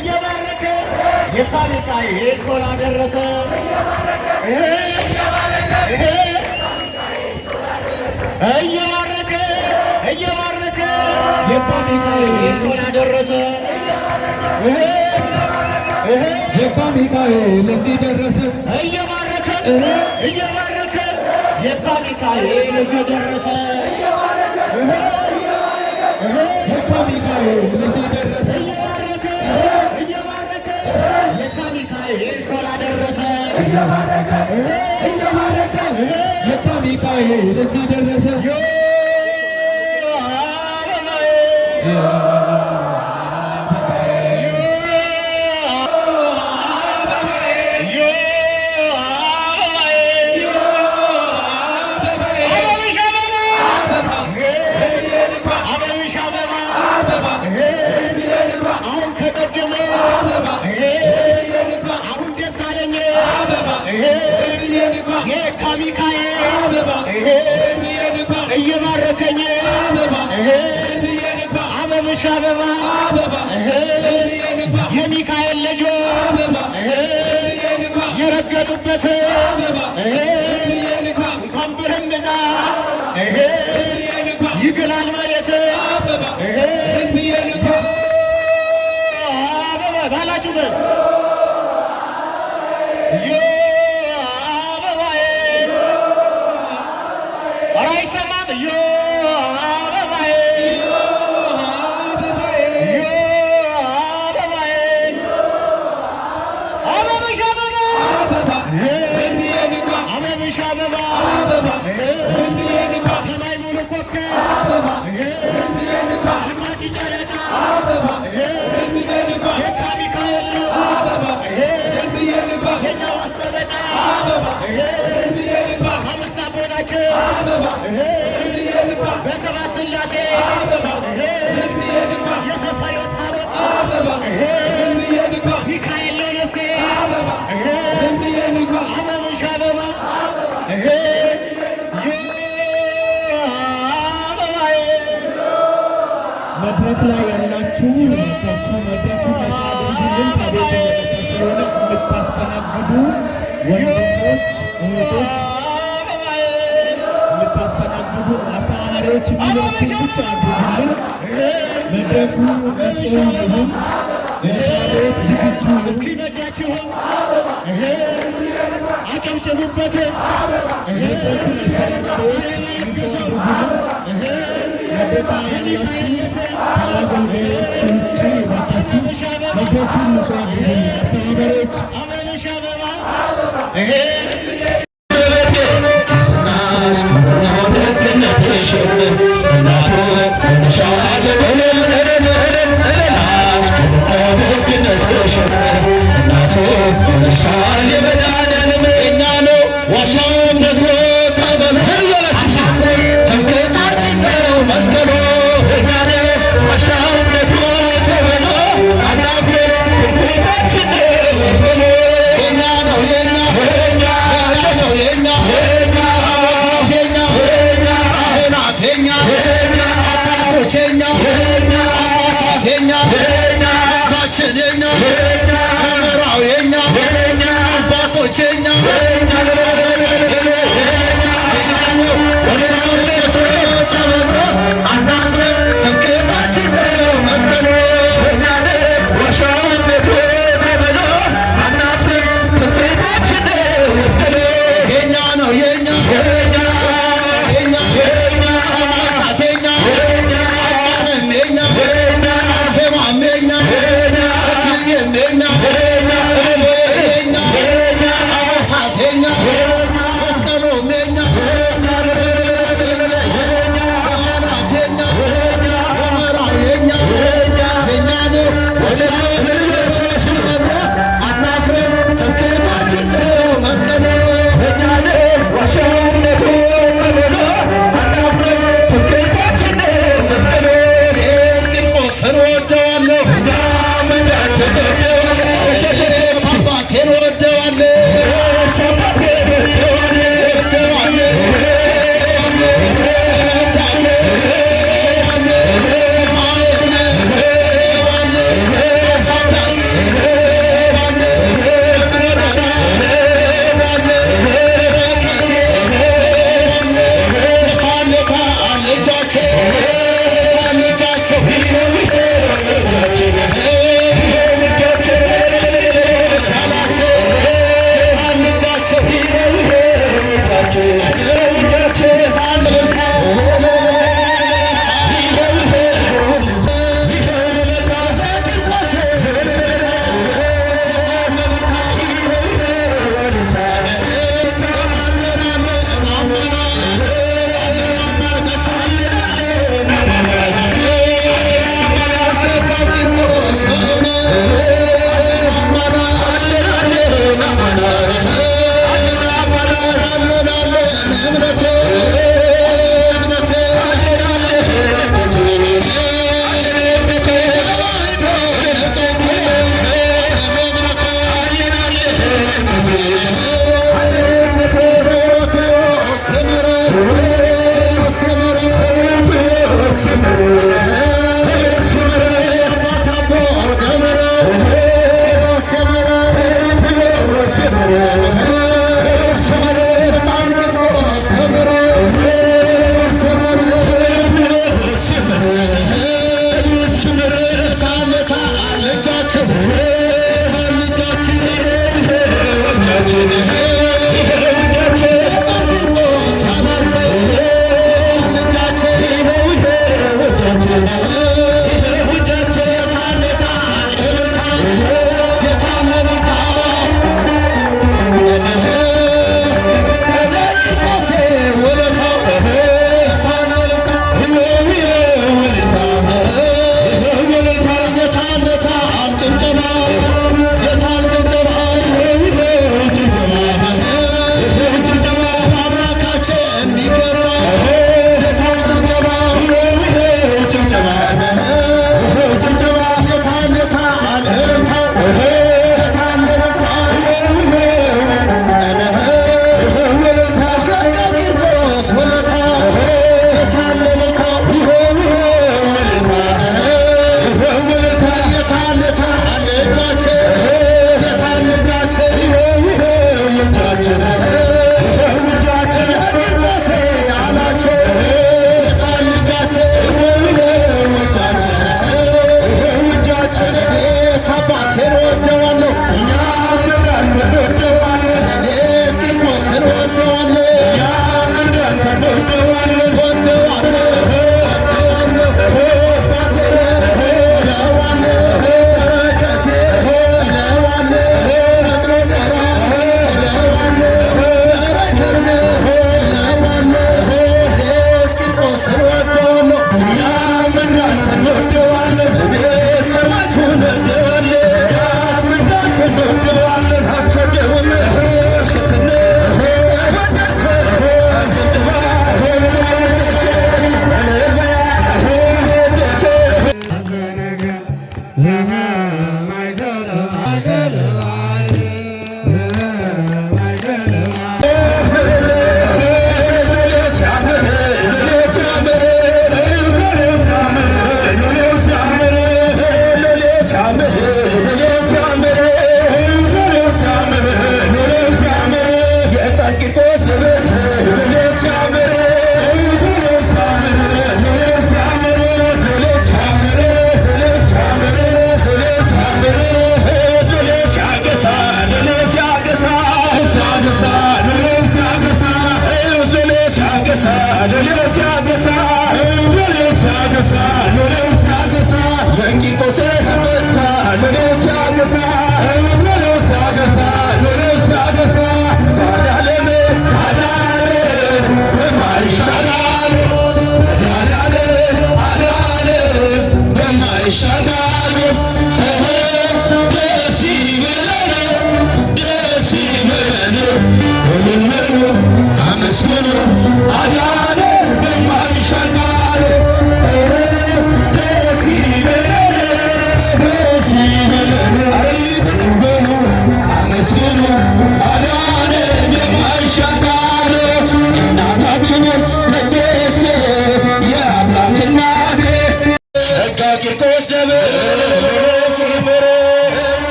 እየባረከ የካሚካኤል ሾላ ደረሰ እየባረከ የካሚካኤል ሾላ ደረሰ የካሚካኤል እዚህ ደረሰ እየባረከ የካሚካኤል እዚህ ደረሰ የካሚካኤል እዚህ ደረሰ እየባረከ የካሚካኤል ሾላ ደረሰ የካሚካኤል እዚህ ደረሰ የካሚካኤል እየባረከኝ አበብሽ አበባ የሚካኤል ልጆ የረገጡበት እንኳን ብርምዛ ይግላል መሬት አበባ ባላችሁበት ሰማይ ሙሉ ኮከብ አድማቂ ጨረቃ የካሚካኤል ነው የኛ ዋስተበጣ አምስት አቦናቸው በሰባት ስላሴ የሰፈሬው ታቦት ሚካኤል ነው ነፍሴ አበብሽ አበባ መድረክ ላይ ያላችሁ ከዚህ መድረኩ ነፃ አድርጉልን። ከቤት የመጣ ስለሆነ የምታስተናግዱ ወንድሞች እህቶች፣ የምታስተናግዱ አስተማሪዎች የሚሏችን ብቻ አድርጉልን። መድረኩ ንጹህ ይሁን። ለታቦት ዝግጁ እስኪበጃችሁ አጨብጭቡበት። መድረኩን አስተናጋሪዎች ንጹህ አድርጉልን። መድረክ ላይ ያላችሁ ከአገልጋዮች ውጭ የመጣችሁ መድረኩን ንጹህ አድርጉልን። አስተናጋሪዎች አበብሽ አበባ Yeah. አባቴን ወደዋለሁ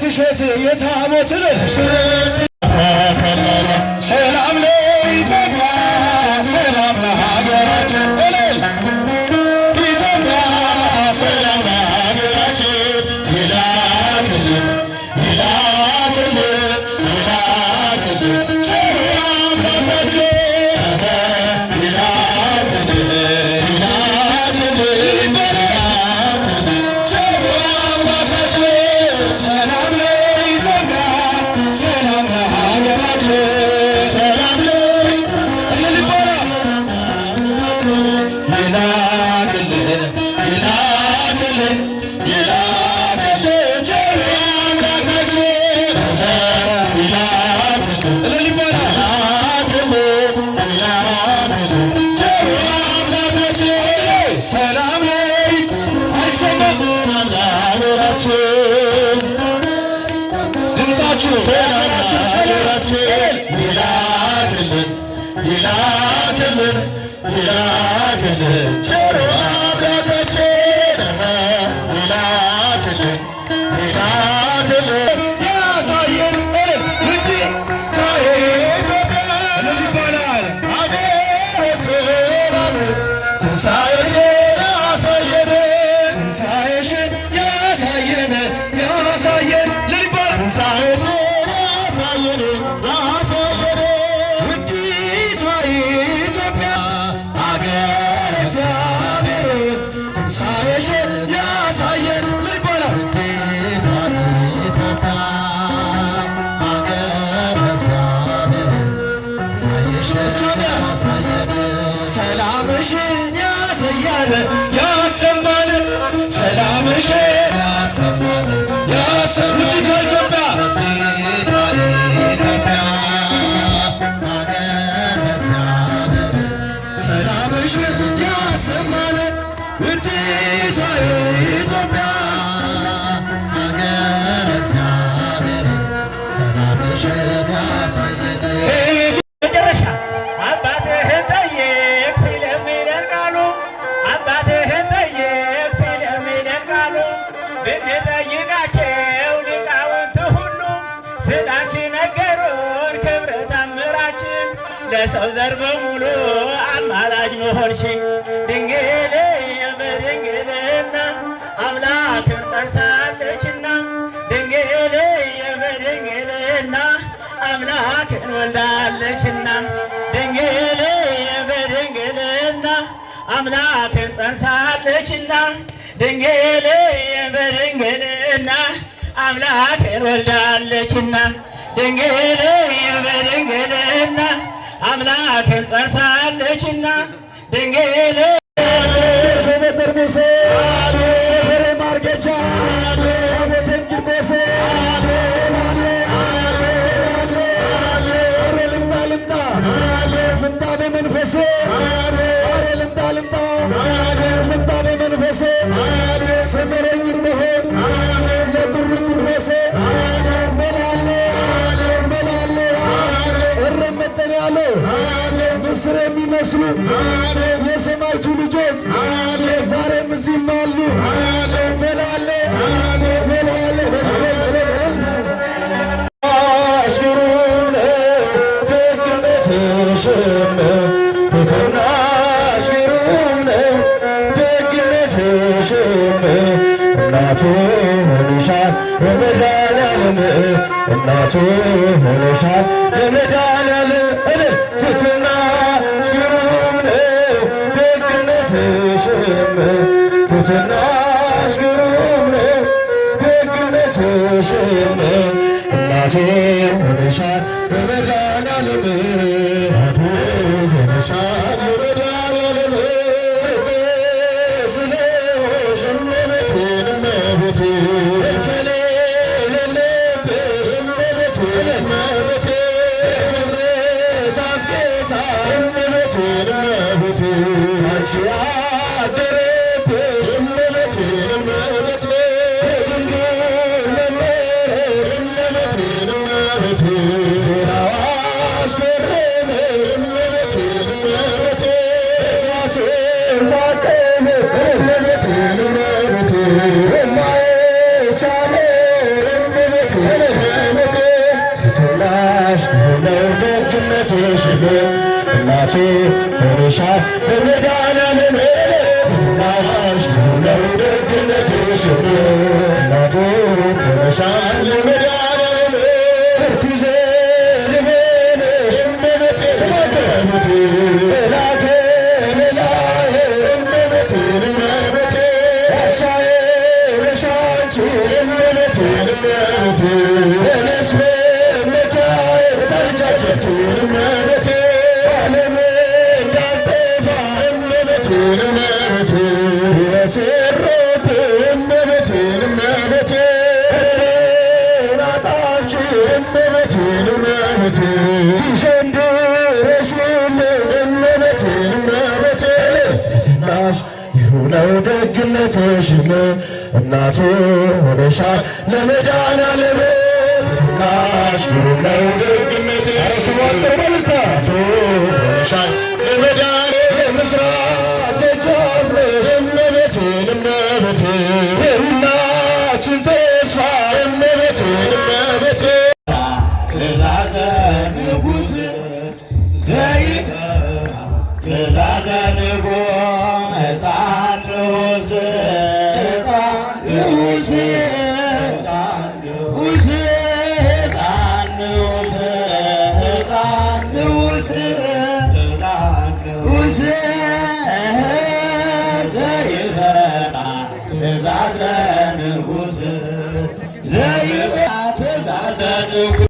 እሸት የታቦት ሰላም ለኢትዮጵያ ሰላም ለሀገራችን ኢትዮጵያ ሰላም ለሀገራችን ይላክልን ይላክልን ይላክልን ይላክልን ይላክልን ቸሩ አምላካችን ይላክልን ይላክልን ያሳየን ውዴታዬ ኢትዮጵያ ይባላል። አገረ ሰላም ትንሣኤሽን ያሳየን ትንሣኤሽን ያሳየን ያሳየን ልባል ትንሣኤሽን ያሳየን ሰላምሽን ያሳያል ያሰማል ሰላምሽን ያሰማል ያሰማል ኢትዮጵያ ሰላምሽን ያሰማል ውዲቷ ኢትዮጵያ ሀገረ እግዚአብሔር ሰላምሽን ያሳየን ብንጠይቃቸው ሊቃውንት ሁሉ ስላንቺ ነገሩን ክብረ ታምራችን ለሰው ዘር በሙሉ አማላጅ መሆንሽ ድንግል በድንግልና አምላክን ጸንሳለችና ድንግል በድንግልና አምላክን ወልዳለችና ድንግል በድንግልና አምላክን ጸንሳለችና ድንግል በድንግልና አምላክን ወልዳለችና ድንግል በድንግልና አምላክን ጸንሳለችና ድንግል ሰፈሬ ማርጌቻ ሳቦቴን ቂርቆስ ልምጣ በመንፈሴ ልምጣ ልምጣ በመንፈሴ ሰመረኝ እንደሆን ለጥሩ ቂርቆሴ መላለ እረመጠን ያለው ምስር የሚመስሉ የሰማይቱ ልጆች ዛሬም እዚህም አሉ። መላለ አሽሩን ደግነትሽም ትሕትናሽ ሆነሻል የመድኃኒዓለም እናቱ ሆነሻል የመድኃኒዓለም ትሕትናሽ ግሩም ነው ደግነትሽም ትሕትናሽ ግሩም ነው ደግነትሽም እናቱ ሆነሻል የመድኃኒዓለም እናቱ ሆነሻል የመድኃኒዓለም እናቱ ሆነሻል የመድኃኒዓለም ትሕትናሽ ግሩም ነው ደግነትሽ እናቱ ሆነሻል የመድኃኒዓለም ምርኩዜ ልቤነሽ እመቤቴ ተላከ ሌላዬ እመቤቴ ጋሻዬ ነሽ አንቺ እመቤቴ እኔስ መመኪያዬ በታልጃችን እመቤቴ ዓለም እንዳልጠፋ እመቤቴ ሕይወቴ ሮጥ እመቤቴ ናጣፍች እመቤቴ ግሸን ድረሽልኝ እመቤቴ ትሕትናሽ ግሩም ነው ደግነትሽም እናቱ ሆነሻል ለመድኃኒዓለም ትሕትናሽ ግሩም ነው ደግነትሽ ስሟጥር መልታ ሆነሻል ለመድኃኒዓለም የምስራቅ ደጃፍ ነሽ እመቤቴ የሁላችን ተስፋ እመቤቴ ትእዛዘ ንጉሥ ዘይፈራ ትእዛዘ ንጉሥ ሕፃን ንዑስ ትእዛዘ ንጉሥ ዘይፈራ ትእዛዘ ንጉሥ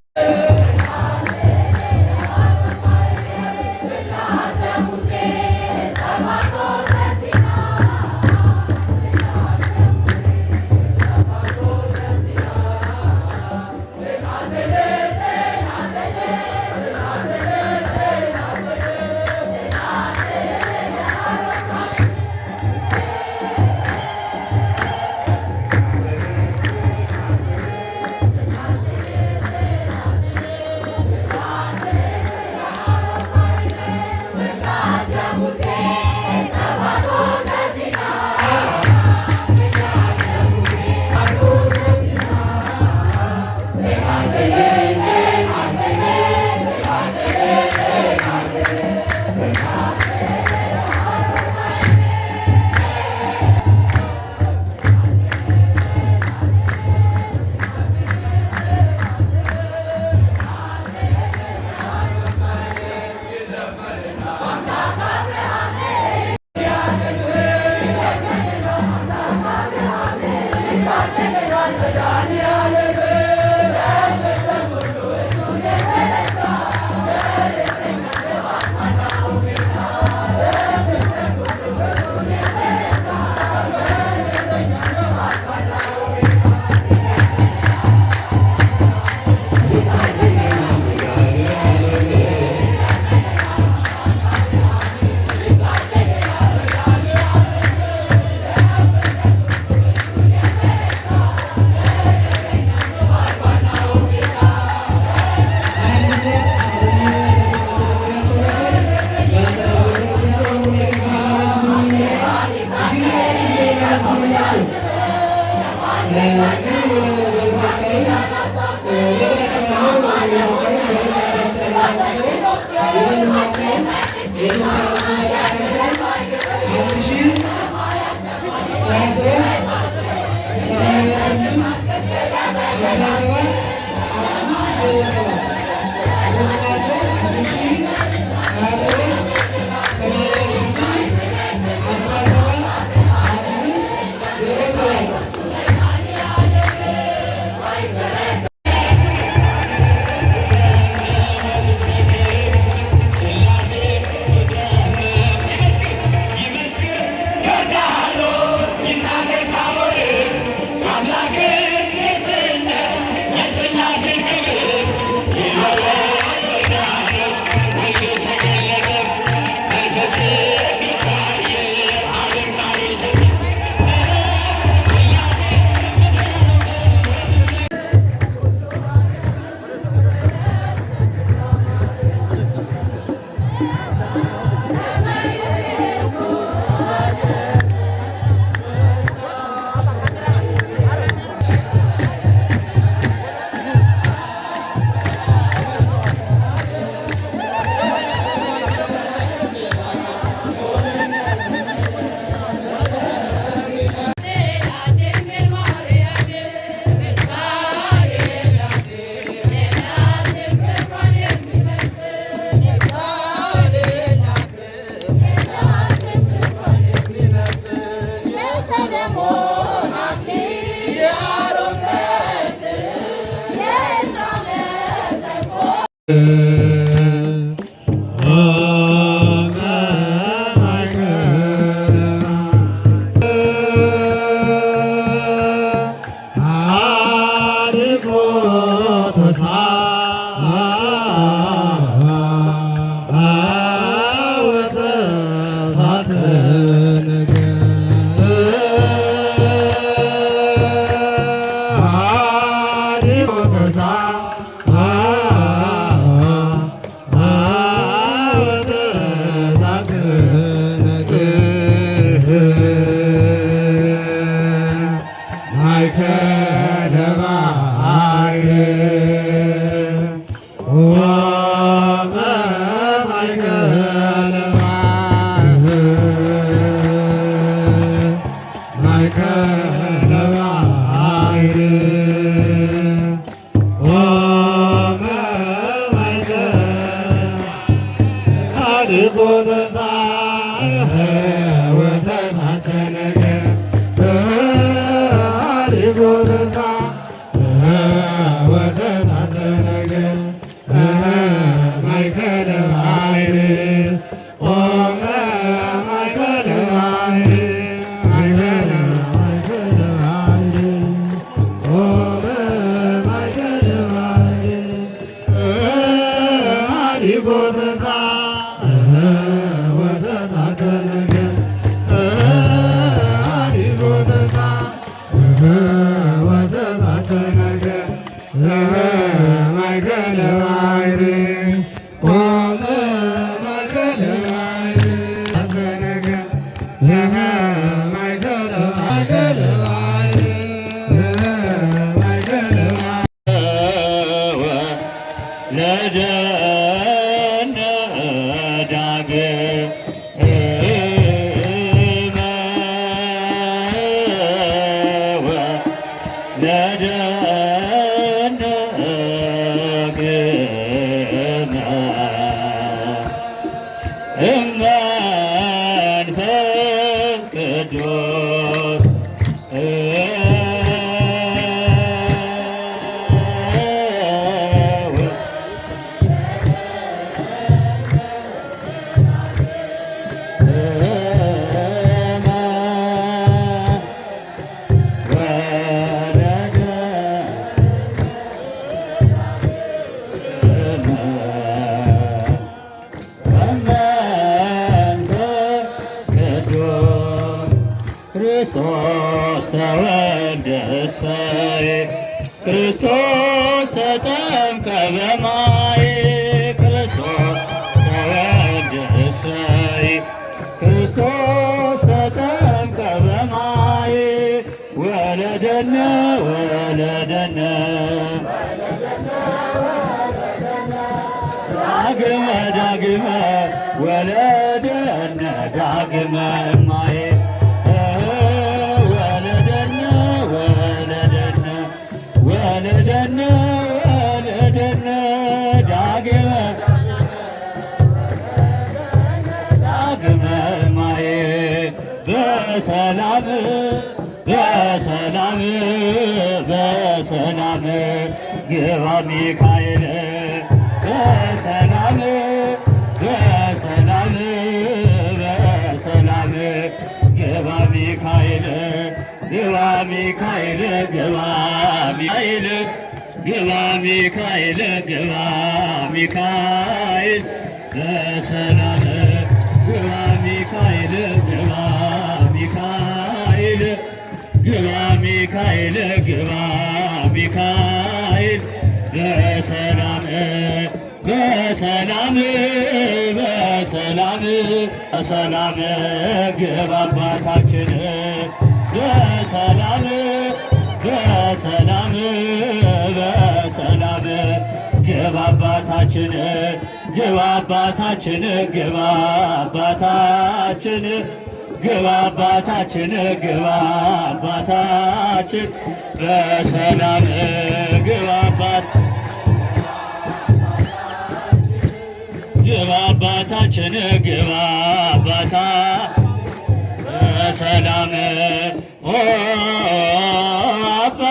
ክርስቶስ ተወልደ እሰይ ክርስቶስ ተጠምቀ በማይ ክርስቶስ ተወልደ እሰይ ክርስቶስ ተጠምቀ በማይ ወለደነ ወለደነ ዳግመ ዳግመ ወለደነ ዳግመ ማይ ወለደነ ዳግመ ዳግመ ማየ በሰላም በሰላም በሰላም ግባ ሚካኤል በሰላም በሰላም በሰላም ግባ ሚካኤል ግባ ሚካኤል ግባ ሚካኤል ግባ ሚካኤል ግባ ሚካኤል በሰላም ግባ ሚካኤል ግባ ሚካኤል ግባ ሚካኤል ግባ ሚካኤል በሰላም በሰላም በሰላም በሰላም ግባ አባታችን በሰላም በሰላም በሰላም ግባ አባታችን ግባ አባታችን ግባ አባታችን ግባ አባታችን ግባ አባታችን በሰላም ግባ አባት ግባ አባታችን ግባ አባታ በሰላም አባ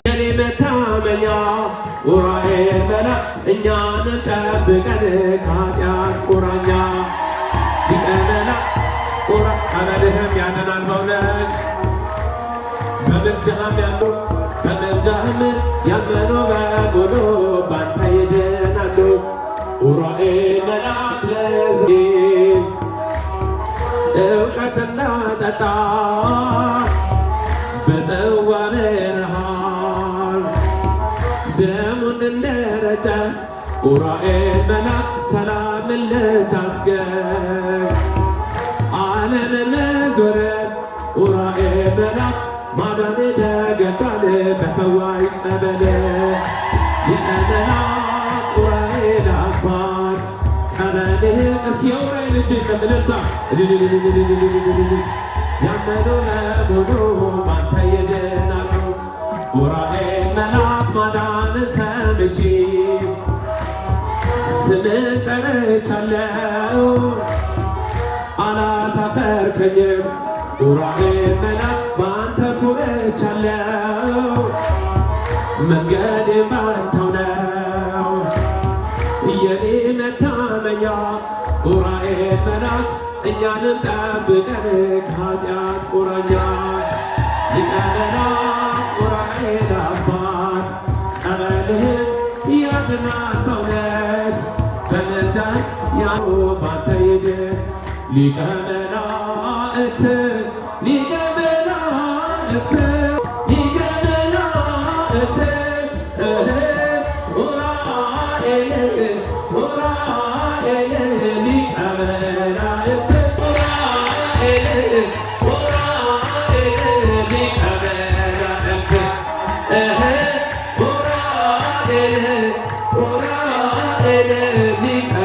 የኔ መታመኛ ኡራኤል መላክ እኛን ጠብቀን ከኃጢአት ቁራኛ ሊቀ መላክ ጸበልህም ያድናል በእውነት በምልጃህም ያሉ በምልጃህም ያመኑ በሙሉ ባንተ ይድናሉ። ኡራኤል መላክ ለሕዝብ እውቀትና ጠጣ በጽዋ ብርሃን ደሙን እንደረጨ ኡራኤል መላክ ሰላምን ልታስገኝ ዓለምን ዞረ ኡራኤል መላክ ማዳን ተገባል በፈዋይ ጸበል ሊቀ መላክ ኡራኤል አባት ጸበልህ እስኪ የኡራኤል ልጅ እንደምልልታ ያመኑ በሙሉ ባንተ ይድናሉ። ኡራኤል መላክ ማዳንን ሰምቼ ስምህን ጠርቻለሁ አላሳፈርከኝም። ኡራኤል መላክ ባንተ ኮርቻለሁ መንገዴ ባንተው ነው የኔ መታመኛ ኡራኤል መላክ እኛንን ጠብቀን ከኃጢአት ቁራኛ ሊቀ መላክ ኡራኤል አባት ጸበልህን ያድናል በእውነት በምልጃህ ያሉ ባንተ ይድን ሊቀ መላእክት ሊቀ መላእክት ሊቀ መላእክት ኡራኤል ኡራኤል ሊቀ መላእክት Oh ሊቀ